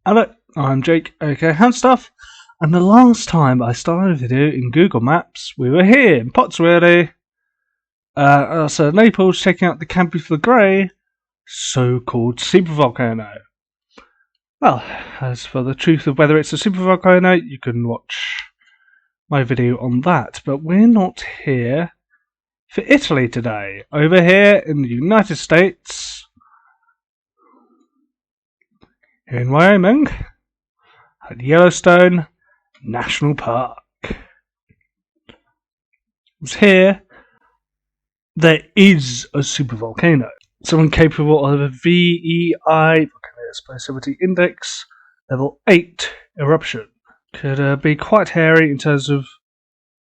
Hello, I'm Jake, aka HamStuff, and the last time I started a video in Google Maps, we were here in Pottsworthy, so Naples, checking out the Campi Flegrei, so-called supervolcano. Well, as for the truth of whether it's a supervolcano, you can watch my video on that, but we're not here for Italy today. Over here in the United States, here in Wyoming, at Yellowstone National Park. It's here. There is a supervolcano. Someone capable of a VEI, Volcanic Explosivity Index, level 8 eruption. Could be quite hairy in terms of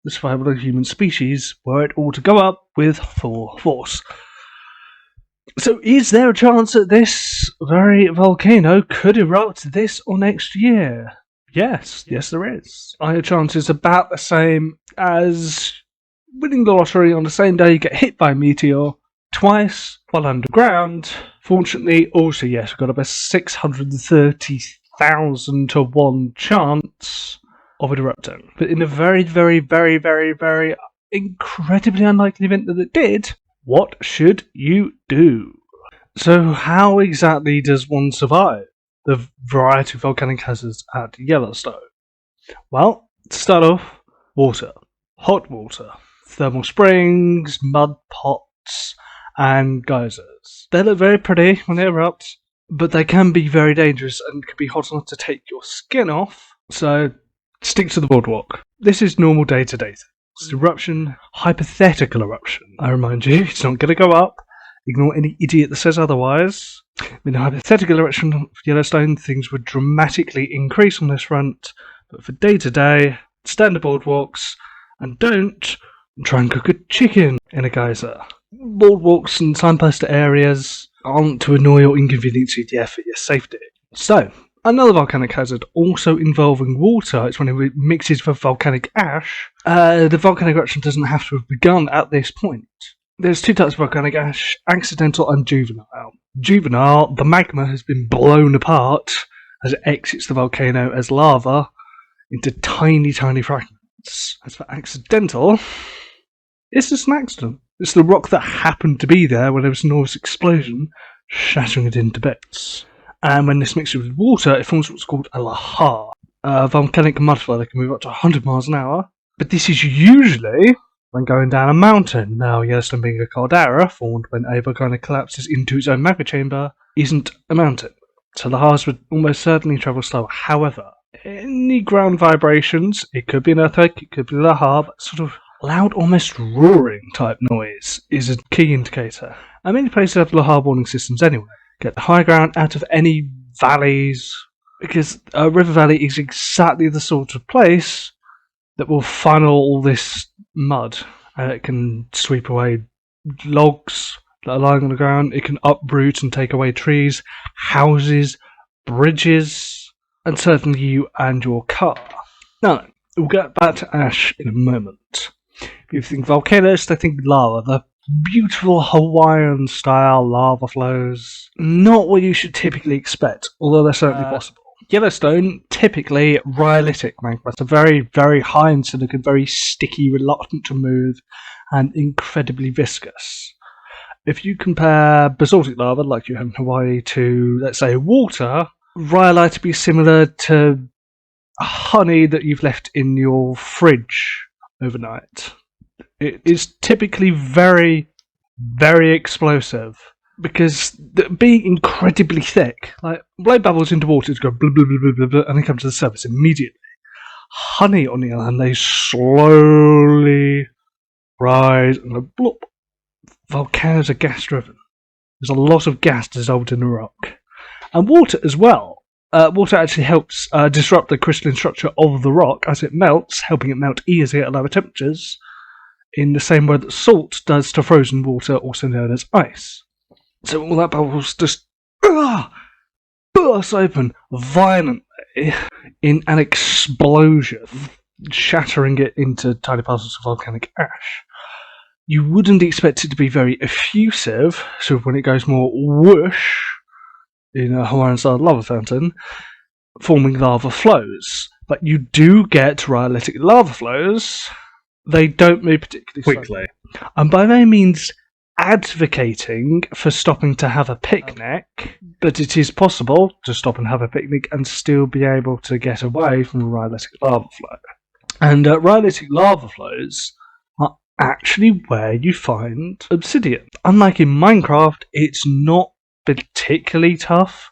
the survival of human species, were it all to go up with full force. So is there a chance that this very volcano could erupt this or next year? Yes, there is. Higher chance is about the same as winning the lottery on the same day you get hit by a meteor twice while underground. Fortunately, also, yes, we've got about 630,000 to 1 chance of it erupting. But in a very, very, very, very, very incredibly unlikely event that it did, what should you do? So how exactly does one survive the variety of volcanic hazards at Yellowstone? Well, to start off, water. Hot water. Thermal springs, mud pots, and geysers. They look very pretty when they erupt, but they can be very dangerous and can be hot enough to take your skin off, so stick to the boardwalk. This is normal day-to-day things. It's eruption, hypothetical eruption. I remind you, it's not going to go up. Ignore any idiot that says otherwise. In a hypothetical eruption of Yellowstone, things would dramatically increase on this front, but for day-to-day, stand the boardwalks, and don't try and cook a chicken in a geyser. Boardwalks and signposted areas aren't to annoy or inconvenience you for your safety. So, another volcanic hazard also involving water is when it mixes with volcanic ash. The volcanic eruption doesn't have to have begun at this point. There's two types of volcanic ash, accidental and juvenile. Juvenile, the magma has been blown apart as it exits the volcano as lava into tiny, tiny fragments. As for accidental, it's just an accident. It's the rock that happened to be there when there was an enormous explosion, shattering it into bits. And when this mixes with water, it forms what's called a lahar, a volcanic mudflow that can move up to 100 miles an hour. But this is usually when going down a mountain. Now, Yellowstone being a caldera, formed when a volcano collapses into its own magma chamber, isn't a mountain. So lahars would almost certainly travel slower. However, any ground vibrations, it could be an earthquake, it could be lahar, but sort of loud, almost roaring type noise is a key indicator. And many places have lahar warning systems anyway. Get the high ground out of any valleys, because a river valley is exactly the sort of place that will funnel all this mud, and it can sweep away logs that are lying on the ground. It can uproot and take away trees, houses, bridges, and certainly you and your car. Now, we'll get back to ash in a moment. If you think volcanoes, they think lava, the beautiful Hawaiian-style lava flows. Not what you should typically expect, although they're certainly possible. Yellowstone, typically rhyolitic magma. It's a very, very high in silicon, very sticky, reluctant to move, and incredibly viscous. If you compare basaltic lava, like you have in Hawaii, to, let's say, water, rhyolite would be similar to honey that you've left in your fridge overnight. It is typically very, very explosive, because being incredibly thick, like blow bubbles into water to go blah, blah, blah, blah, blah, blah, and they come to the surface immediately. Honey, on the other hand, they slowly rise and go blop. Volcanoes are gas driven. There's a lot of gas dissolved in the rock. And water as well. Water actually helps disrupt the crystalline structure of the rock as it melts, helping it melt easily at lower temperatures, in the same way that salt does to frozen water, also known as ice. So all that bubbles just burst open violently in an explosion, shattering it into tiny particles of volcanic ash. You wouldn't expect it to be very effusive, so when it goes more whoosh in a Hawaiian-style lava fountain, forming lava flows. But you do get rhyolitic lava flows. They don't move particularly quickly. And by no means advocating for stopping to have a picnic, but it is possible to stop and have a picnic and still be able to get away from a rhyolitic lava flow. And rhyolitic lava flows are actually where you find obsidian. Unlike in Minecraft, it's not particularly tough.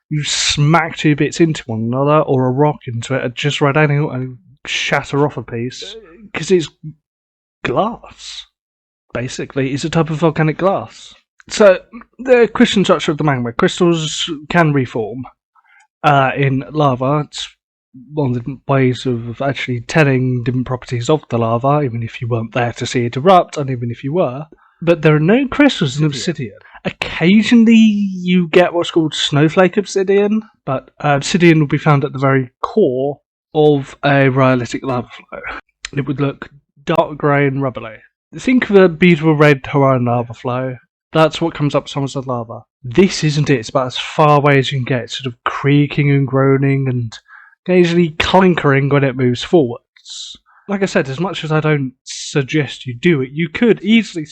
You smack 2 bits into one another or a rock into it at just right angle and shatter off a piece, because it's glass. Basically, it's a type of volcanic glass. So, the crystalline structure of the magma. Crystals can reform in lava. It's one of the different ways of actually telling different properties of the lava, even if you weren't there to see it erupt, and even if you were. But there are no crystals in obsidian. Occasionally you get what's called snowflake obsidian, but obsidian will be found at the very core of a rhyolitic lava flow. It would look dark grey and rubbly. Think of a beautiful red Hawaiian lava flow. That's what comes up summers of lava. This isn't it. It's about as far away as you can get, sort of creaking and groaning and occasionally clinkering when it moves forwards. Like I said, as much as I don't suggest you do it, you could easily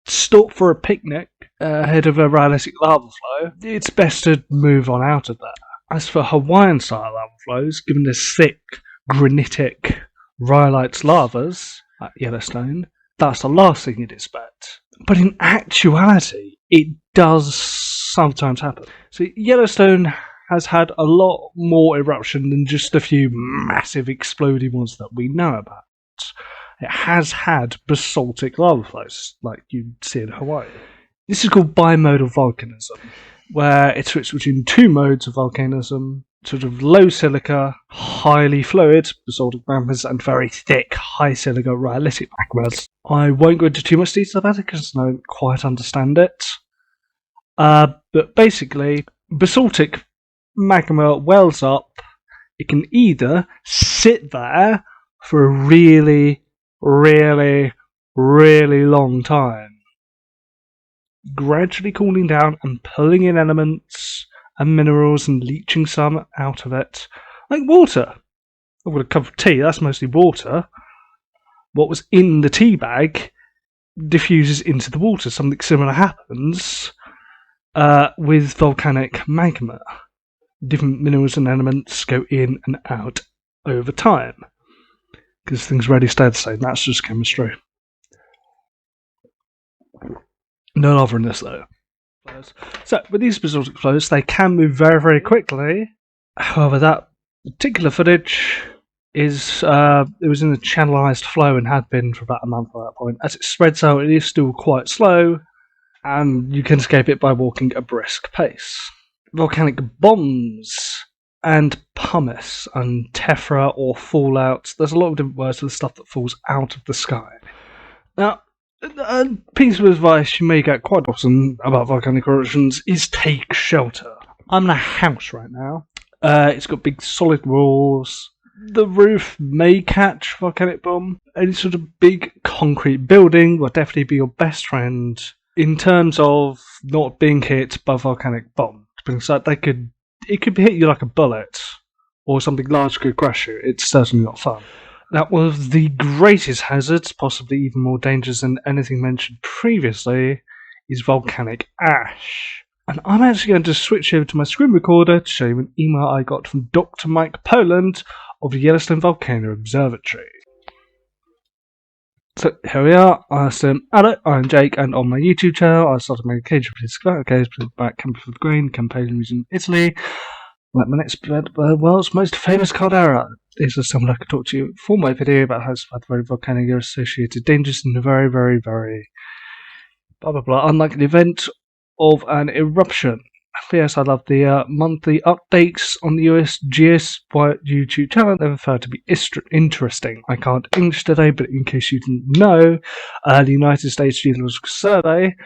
stop for a picnic ahead of a rhyolitic lava flow. It's best to move on out of that. As for Hawaiian-style lava flows, given the thick, granitic rhyolite lavas at Yellowstone, that's the last thing you'd expect. But in actuality, it does sometimes happen. So Yellowstone has had a lot more eruption than just a few massive exploding ones that we know about. It has had basaltic lava flows, like you'd see in Hawaii. This is called bimodal volcanism, where it switches between 2 modes of volcanism, sort of low silica, highly fluid basaltic magmas, and very thick, high silica rhyolitic magmas. I won't go into too much detail about it because I don't quite understand it. But basically, basaltic magma wells up. It can either sit there for a really long time, gradually cooling down and pulling in elements and minerals and leaching some out of it, like water. I've got a cup of tea, that's mostly water. What was in the tea bag diffuses into the water. Something similar happens with volcanic magma. Different minerals and elements go in and out over time, because things rarely stay the same. That's just chemistry. No lava in this though. So with these basaltic flows, they can move very quickly. However, that particular footage is it was in a channelized flow and had been for about a month at that point. As it spreads out, it is still quite slow, and you can escape it by walking a brisk pace. Volcanic bombs and pumice and tephra or fallout. There's a lot of different words for the stuff that falls out of the sky. Now, a piece of advice you may get quite often about volcanic eruptions is take shelter. I'm in a house right now. It's got big solid walls. The roof may catch volcanic bomb. Any sort of big concrete building will definitely be your best friend in terms of not being hit by volcanic bomb. Because it could hit you like a bullet, or something large could crush you. It's certainly not fun. Now, one of the greatest hazards, possibly even more dangerous than anything mentioned previously, is volcanic ash. And I'm actually going to switch over to my screen recorder to show you an email I got from Dr. Mike Poland of the Yellowstone Volcano Observatory. So here we are. I asked him, hello, I'm Jake, and on my YouTube channel I started making occasional videos about Campi Flegrei in Campanian region, Italy. Like my next the world's most famous caldera. This is someone I could talk to you for my video about how to survive the very volcanic associated dangers in a very blah blah blah unlikely event of an eruption. Yes, I love the monthly updates on the USGS YouTube channel. They're found to be interesting. I can't English today, but in case you didn't know, the United States Geological Survey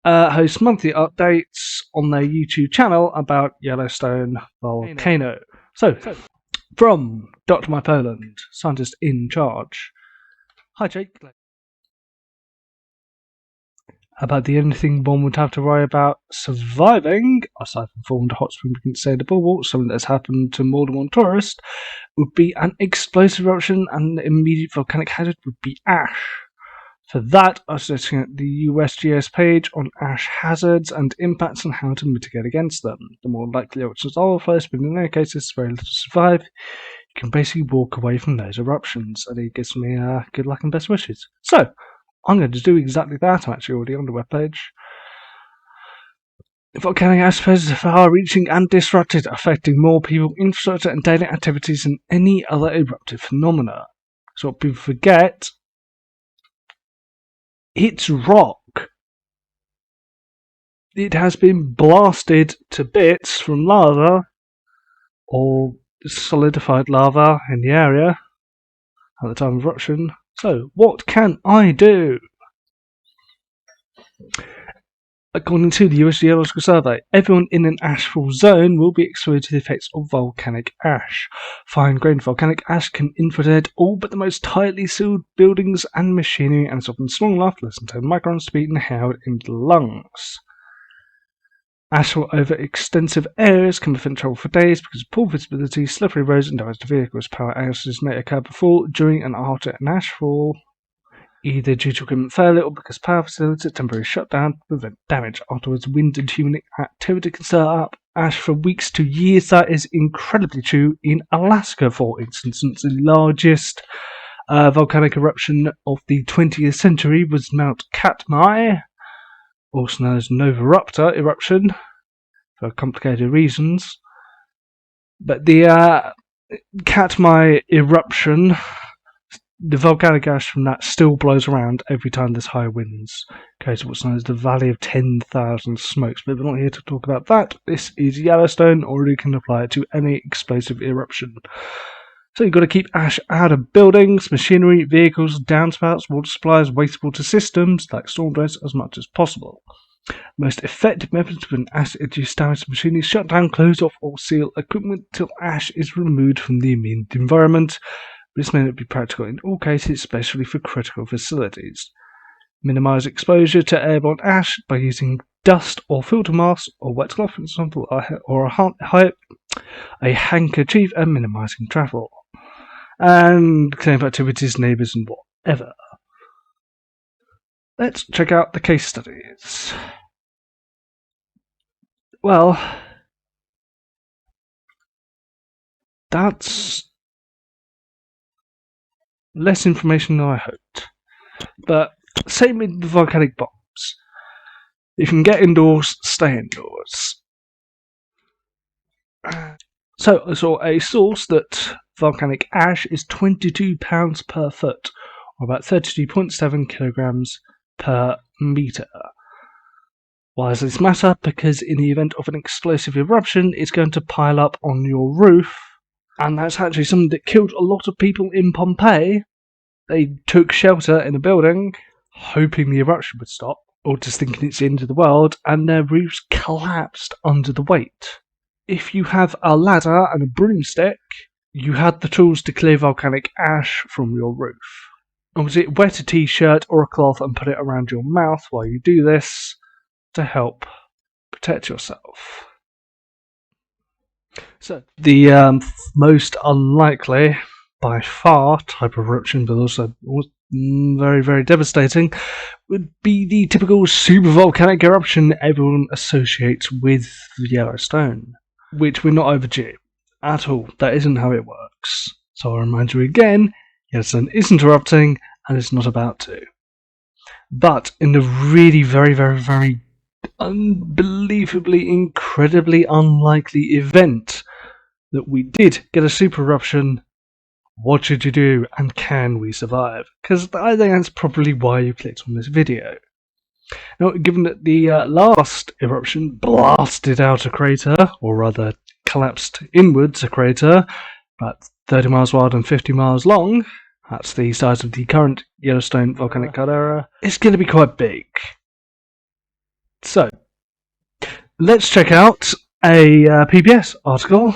hosts monthly updates on their YouTube channel about Yellowstone Volcano. So, from Dr. Mike Poland, scientist in charge. Hi, Jake. About the only thing one would have to worry about surviving, aside from falling to hot spring against the bubble, something that's happened to more than one tourist, would be an explosive eruption, and the immediate volcanic hazard would be ash. For that, I was looking at the USGS page on ash hazards and impacts and how to mitigate against them. The more likely eruptions are first, but in many cases, very little to survive. You can basically walk away from those eruptions, and it gives me good luck and best wishes. So, I'm going to do exactly that. I'm actually already on the webpage. Volcanic ash phases are far-reaching and disrupted, affecting more people, infrastructure, and daily activities than any other eruptive phenomena. So what people forget, it's rock. It has been blasted to bits from lava, or solidified lava in the area at the time of eruption. So, what can I do? According to the US Geological Survey, everyone in an ashfall zone will be exposed to the effects of volcanic ash. Fine-grained volcanic ash can infiltrate all but the most tightly sealed buildings and machinery, and is often small enough, less than 10 microns, to be inhaled into the lungs. Ash over extensive areas can prevent travel for days because of poor visibility, slippery roads, and damage to vehicles. Power outages may occur before, during, and after an ashfall, either due to equipment failure or because power facilities are temporarily shut down to prevent damage. Afterwards, wind and human activity can stir up ash for weeks to years. That is incredibly true in Alaska, for instance. The largest volcanic eruption of the 20th century was Mount Katmai, also known as Novarupta eruption, for complicated reasons. But the Katmai eruption, the volcanic ash from that still blows around every time there's high winds. Goes to what's known as the Valley of 10,000 Smokes. But we're not here to talk about that. This is Yellowstone, or you can apply it to any explosive eruption. So you've got to keep ash out of buildings, machinery, vehicles, downspouts, water supplies, wastewater systems like storm drains as much as possible. The most effective method to prevent ash-induced damage to machinery is shut down, close off, or seal equipment till ash is removed from the immediate environment. This may not be practical in all cases, especially for critical facilities. Minimise exposure to airborne ash by using dust or filter masks or wet cloth, for example, or a handkerchief, and minimising travel. And clean up activities, neighbours, and whatever. Let's check out the case studies. Well, that's less information than I hoped. But same with the volcanic bombs. If you can get indoors, stay indoors. So I saw a source that volcanic ash is 22 pounds per foot, or about 32.7 kilograms per meter. Why does this matter? Because in the event of an explosive eruption, it's going to pile up on your roof, and that's actually something that killed a lot of people in Pompeii. They took shelter in a building, hoping the eruption would stop, or just thinking it's the end of the world, and their roofs collapsed under the weight. If you have a ladder and a broomstick, you had the tools to clear volcanic ash from your roof. Obviously, wet a t-shirt or a cloth and put it around your mouth while you do this to help protect yourself. So, the most unlikely, by far, type of eruption, but also very, very devastating, would be the typical supervolcanic eruption everyone associates with Yellowstone, which we're not overdue at all. That isn't how it works. So I'll remind you again, Yellowstone isn't erupting, and it's not about to. But in the really very, very, very unbelievably, incredibly unlikely event that we did get a super eruption, what should you do, and can we survive? Because I think that's probably why you clicked on this video. Now, given that the last eruption blasted out a crater, or rather collapsed inwards a crater, about 30 miles wide and 50 miles long, that's the size of the current Yellowstone volcanic caldera, it's going to be quite big. So, let's check out a PBS article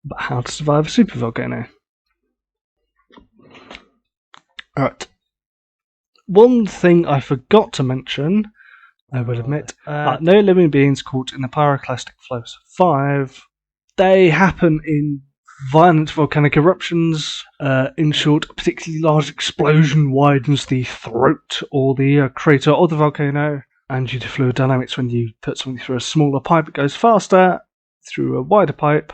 about how to survive a supervolcano. Alright. one thing I forgot to mention, I will admit, no living beings caught in the Pyroclastic flow survive. They happen in violent volcanic eruptions. In short, a particularly large explosion widens the throat or the crater of the volcano, and due to fluid dynamics, when you put something through a smaller pipe, it goes faster. Through a wider pipe,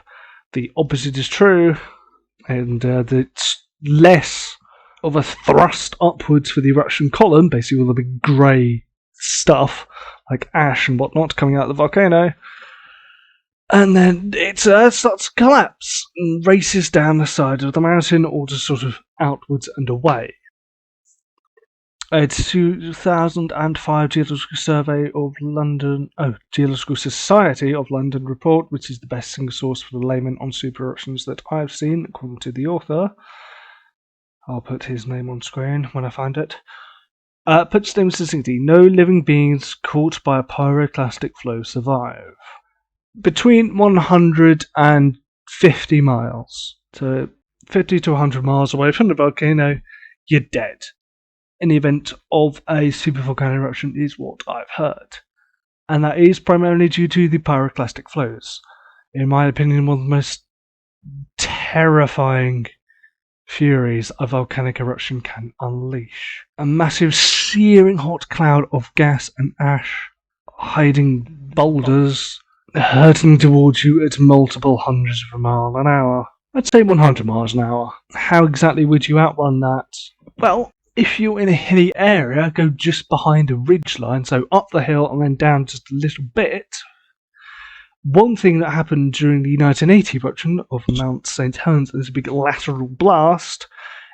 the opposite is true, and it's less of a thrust upwards for the eruption column, basically all the big grey stuff, like ash and whatnot, coming out of the volcano. And then it starts to collapse and races down the side of the mountain, or just sort of outwards and away. A 2005 Geological Survey of London, Geological Society of London report, which is the best single source for the layman on super eruptions that I've seen, according to the author. I'll put his name on screen when I find it. Put statement succinctly: no living beings caught by a pyroclastic flow survive. Between 100 and 50 miles, so 50 to 100 miles away from the volcano, you're dead. In the event of a supervolcano eruption is what I've heard. And that is primarily due to the pyroclastic flows. In my opinion, one of the most terrifying furies a volcanic eruption can unleash. A massive searing hot cloud of gas and ash, hiding boulders, hurtling towards you at multiple hundreds of miles an hour. I'd say 100 miles an hour. How exactly would you outrun that? Well, if you're in a hilly area, go just behind a ridgeline, so up the hill and then down just a little bit. One thing that happened during the 1980 eruption of Mount St. Helens, this big lateral blast,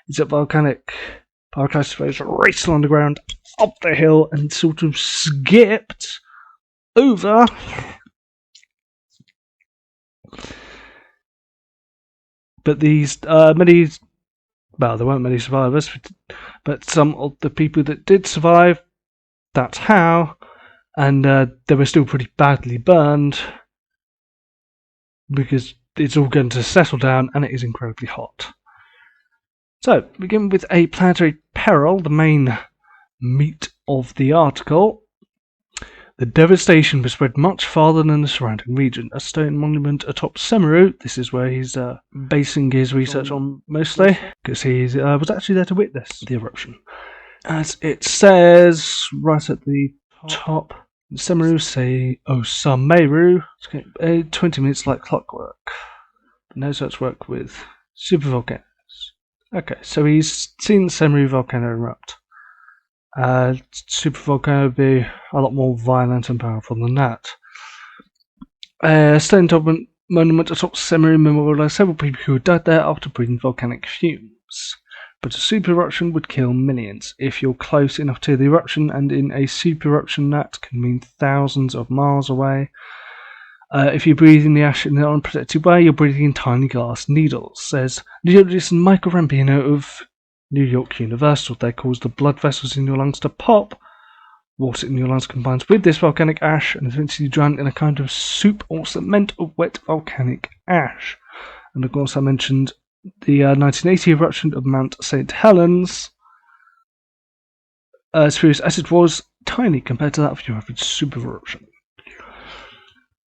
is that volcanic pyroclastic flows raced along the ground, up the hill, and sort of skipped over. But there weren't many survivors, but some of the people that did survive, that's how, and they were still pretty badly burned, because it's all going to settle down and it is incredibly hot. So, begin with a planetary peril, the main meat of the article. The devastation was spread much farther than the surrounding region. A stone monument atop Semeru, this is where he's basing his research on mostly, because he was actually there to witness the eruption. As it says right at the top, Semeru say Osameru, 20 minutes like clockwork. No such work with supervolcanoes. Okay, so he's seen Semeru volcano erupt. Supervolcano would be a lot more violent and powerful than that. Stone monument atop Semeru memorialized several people who had died there after breathing volcanic fumes. But a super eruption would kill millions if you're close enough to the eruption, and in a super eruption that can mean thousands of miles away. If you're breathing the ash in an unprotected way, you're breathing in tiny glass needles, says geologist Michael Rampino of New York Universal. They cause the blood vessels in your lungs to pop. Water in your lungs combines with this volcanic ash and eventually drown in a kind of soup or cement of wet volcanic ash. And of course I mentioned the 1980 eruption of Mount St. Helens. As furious as it was, tiny compared to that of your average super eruption.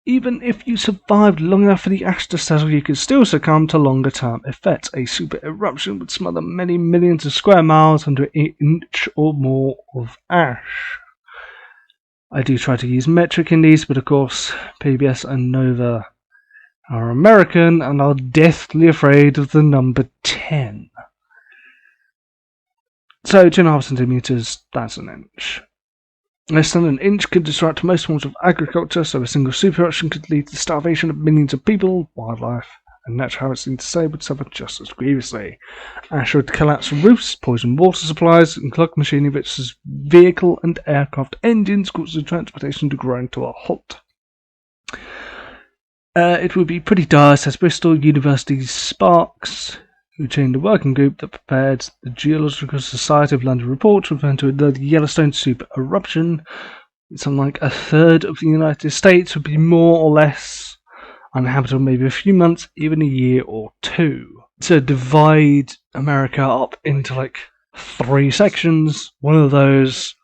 Even if you survived long enough for the ash to settle, you could still succumb to longer-term effects. A super eruption would smother many millions of square miles under an inch or more of ash. I do try to use metric in these, but of course PBS and Nova are American and are deathly afraid of the number 10. So 2.5 centimeters, that's an inch. Less than an inch could disrupt most forms of agriculture, so a single super eruption could lead to the starvation of millions of people, wildlife, and natural habitats to say would suffer just as grievously. Ash would collapse roofs, poison water supplies, and clog machinery such as vehicle and aircraft engines, causing transportation to grind to a halt. It would be pretty dire, says Bristol University's Sparks, who chaired a working group that prepared the Geological Society of London report, referring to the Yellowstone super eruption. Something like a third of the United States would be more or less uninhabitable, maybe a few months, even a year or two. To divide America up into like 3 sections, one of those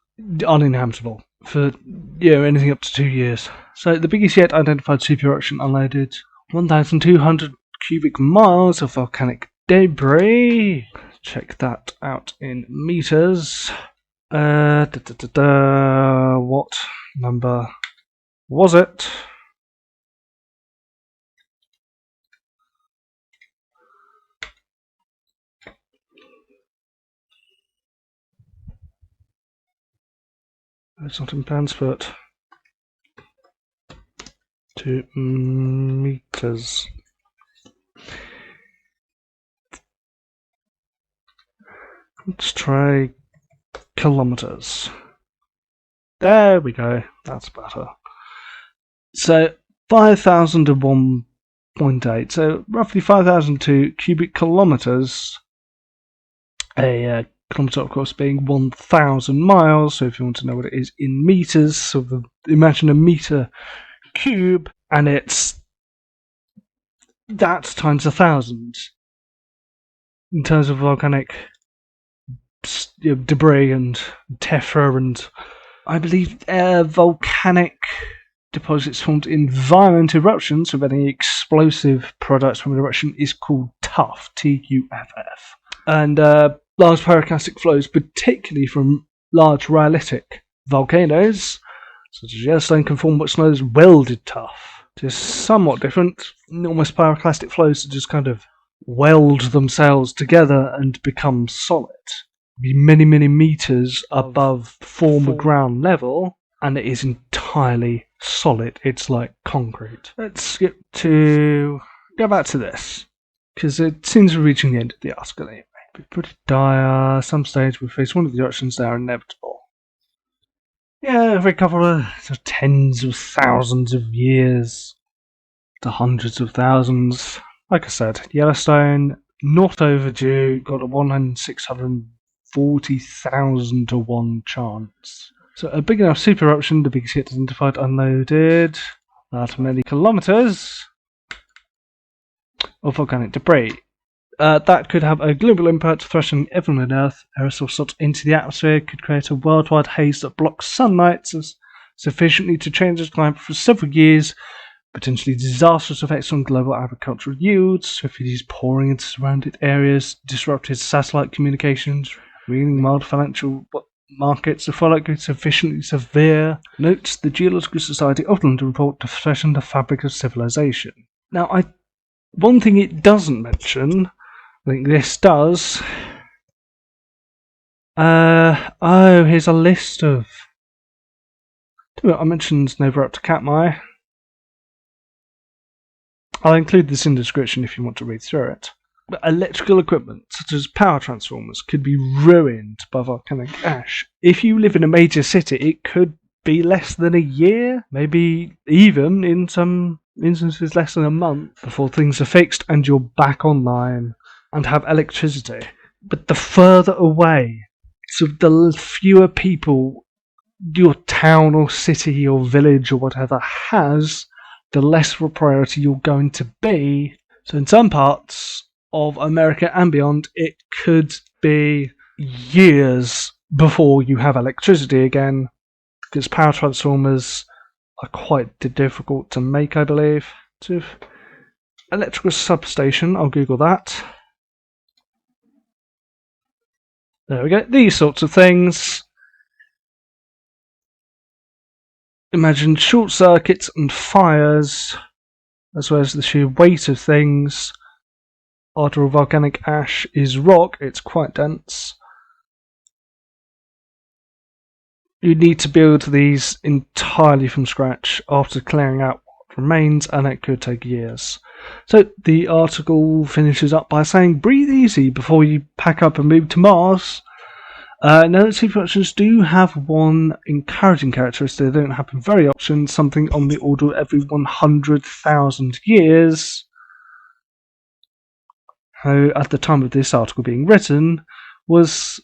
uninhabitable for anything up to 2 years. So the biggest yet identified super eruption unloaded 1,200 cubic miles of volcanic debris. Check that out in meters. What number was it? It's not in pounds, but 2 meters. Let's try kilometers. There we go. That's better. So 5,001.8. So roughly 5,002 cubic kilometers. A kilometre, of course, being 1,000 miles. So if you want to know what it is in meters, so imagine a meter cube, and it's that times 1,000 in terms of volcanic debris and tephra, and I believe volcanic deposits formed in violent eruptions with any explosive products from an eruption is called TUFF, T-U-F-F. And large pyroclastic flows, particularly from large rhyolitic volcanoes, such as Yellowstone, can form what's known as welded tuff. It is somewhat different. Almost pyroclastic flows that just kind of weld themselves together and become solid. Be many, many meters above former ground level, and it is entirely solid. It's like concrete. Let's go back to this, because it seems we're reaching the end of the article anyway. But pretty dire. Some stage we face one of the eruptions that are inevitable. Yeah, every couple of tens of thousands of years to hundreds of thousands. Like I said, Yellowstone, not overdue, got a 1 in 640,000 to 1 chance. So a big enough super eruption, the biggest yet identified, unloaded that many kilometers of volcanic debris. That could have a global impact, thrashing everyone on Earth. Aerosol salt into the atmosphere could create a worldwide haze that blocks sunlight sufficiently to change its climate for several years. Potentially disastrous effects on global agricultural yields, refugees pouring into surrounded areas, disrupted satellite communications, ruining mild financial markets. The fallout could be sufficiently severe. Notes the Geological Society of London report to threaten the fabric of civilization. Now, one thing it doesn't mention, I think this does. Here's a list of. I mentioned Nova up to Katmai. I'll include this in the description if you want to read through it. But electrical equipment, such as power transformers, could be ruined by volcanic ash. If you live in a major city, it could be less than a year, maybe even in some instances less than a month before things are fixed and you're back online and have electricity. But the further away, so the fewer people your town or city or village or whatever has, the less of a priority you're going to be. So in some parts of America and beyond, it could be years before you have electricity again, because power transformers are quite difficult to make, I believe. So electrical substation, I'll Google that. There we go, these sorts of things. Imagine short circuits and fires, as well as the sheer weight of things. After all volcanic ash is rock, it's quite dense. You need to build these entirely from scratch after clearing out what remains, and it could take years. So the article finishes up by saying, breathe easy before you pack up and move to Mars. Now, super eruptions do have one encouraging characteristic. They don't happen very often, something on the order of every 100,000 years. Who, at the time of this article being written, was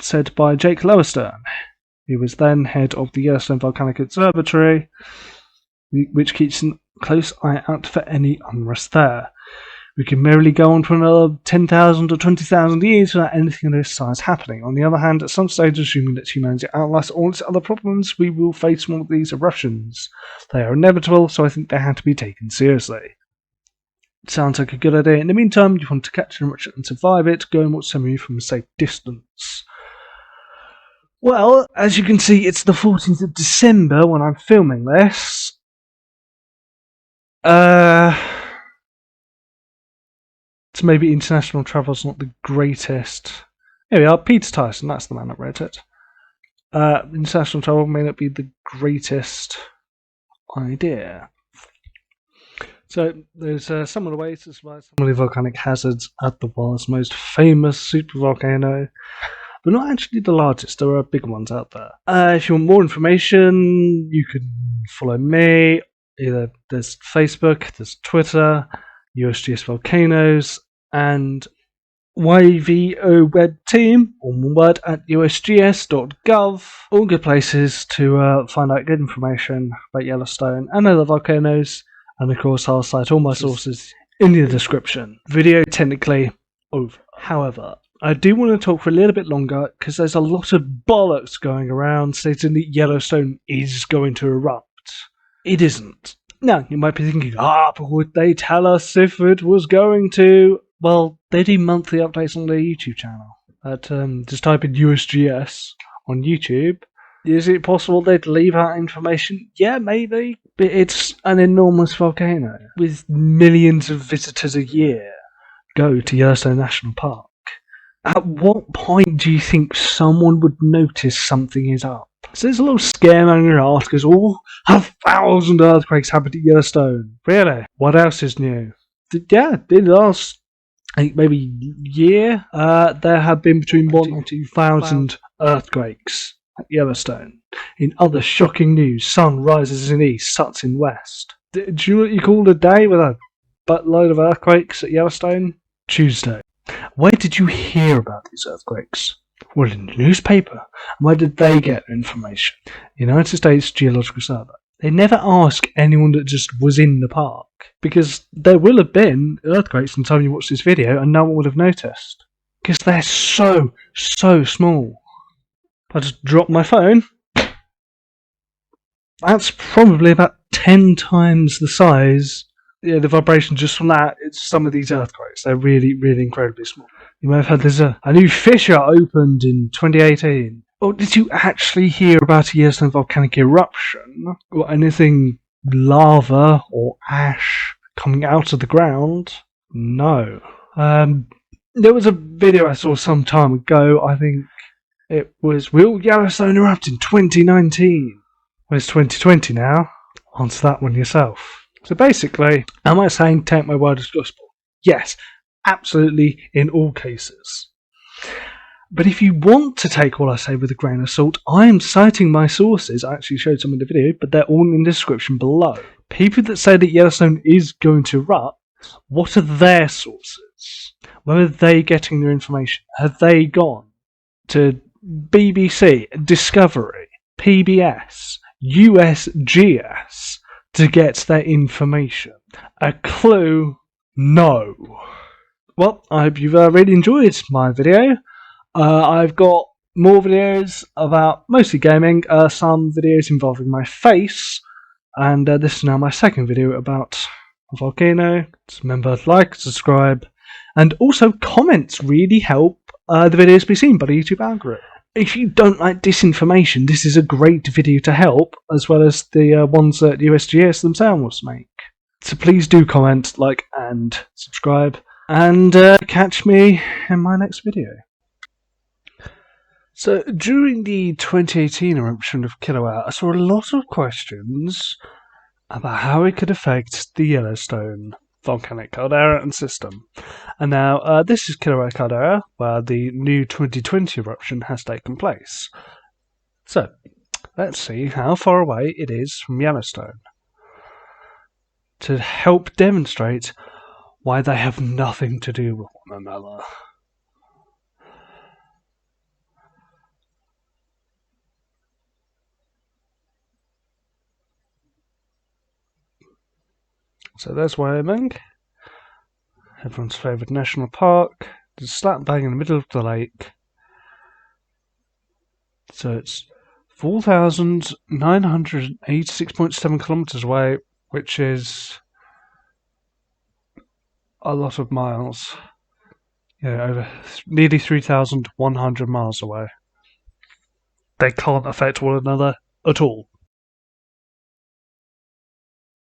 said by Jake Lowenstern, who was then head of the Yellowstone Volcanic Observatory, which keeps a close eye out for any unrest there. We can merely go on for another 10,000 or 20,000 years without anything of this size happening. On the other hand, at some stage, assuming that humanity outlasts all its other problems, we will face one of these eruptions. They are inevitable, so I think they have to be taken seriously. Sounds like a good idea. In the meantime, you want to catch an eruption and survive it, go and watch some of you from a safe distance. Well, as you can see, it's the 14th of December when I'm filming this. So maybe international travel's not the greatest. Here we are, Peter Tyson, that's the man that wrote it. International travel may not be the greatest idea. So there's some of the ways to survive some of the volcanic hazards at the world's most famous supervolcano, but not actually the largest. There are bigger ones out there. If you want more information, you can follow me. Either there's Facebook, there's Twitter, USGS Volcanoes, and YVO Web Team, all one word, at usgs.gov. All good places to find out good information about Yellowstone and other volcanoes. And of course, I'll cite all my sources in the description. Video technically over. However, I do want to talk for a little bit longer because there's a lot of bollocks going around stating that Yellowstone is going to erupt. It isn't. Now, you might be thinking, but would they tell us if it was going to? Well, they do monthly updates on their YouTube channel. Just type in USGS on YouTube. Is it possible they'd leave out information? Yeah, maybe. But it's an enormous volcano with millions of visitors a year go to Yellowstone National Park. At what point do you think someone would notice something is up? So there's a little scaremonger articles, 1,000 earthquakes happened at Yellowstone. Really? What else is new? In the last maybe year, there have been between 1,000 and 2,000 earthquakes at Yellowstone. In other shocking news, sun rises in east, sets in west. Do you know what you call a day with a buttload of earthquakes at Yellowstone? Tuesday. Where did you hear about these earthquakes? Well, in the newspaper. Where did they get information? United States Geological Survey. They never ask anyone that just was in the park, because there will have been earthquakes in the time you watch this video and no one would have noticed. Because they're so small. I just dropped my phone. That's probably about 10 times the size. Yeah, the vibration just from that, it's some of these earthquakes. They're really incredibly small. You may have heard there's a new fissure opened in 2018. Well, did you actually hear about a Yellowstone volcanic eruption? Or anything lava or ash coming out of the ground? No. There was a video I saw some time ago, I think it was, will Yellowstone erupt in 2019? Well, it's 2020 now. Answer that one yourself. So basically, am I saying take my word as gospel? Yes, absolutely, in all cases. But if you want to take what I say with a grain of salt, I am citing my sources. I actually showed some in the video, but they're all in the description below. People that say that Yellowstone is going to erupt, what are their sources? Where are they getting their information? Have they gone to BBC, Discovery, PBS, USGS to get their information? A clue? No. Well, I hope you've really enjoyed my video. I've got more videos about mostly gaming, some videos involving my face, and this is now my second video about a volcano. Just remember to like, subscribe, and also comments really help the videos be seen by the YouTube algorithm. If you don't like disinformation, this is a great video to help, as well as the ones that USGS themselves make. So please do comment, like, and subscribe, and catch me in my next video. So, during the 2018 eruption of Kilauea, I saw a lot of questions about how it could affect the Yellowstone volcanic caldera and system. And now, this is Kilauea caldera, where the new 2020 eruption has taken place. So, let's see how far away it is from Yellowstone, to help demonstrate why they have nothing to do with one another. So there's Wyoming. Everyone's favourite national park. It's slap bang in the middle of the lake. So it's 4,986.7 kilometres away, which is a lot of miles. Yeah, over nearly 3,100 miles away. They can't affect one another at all.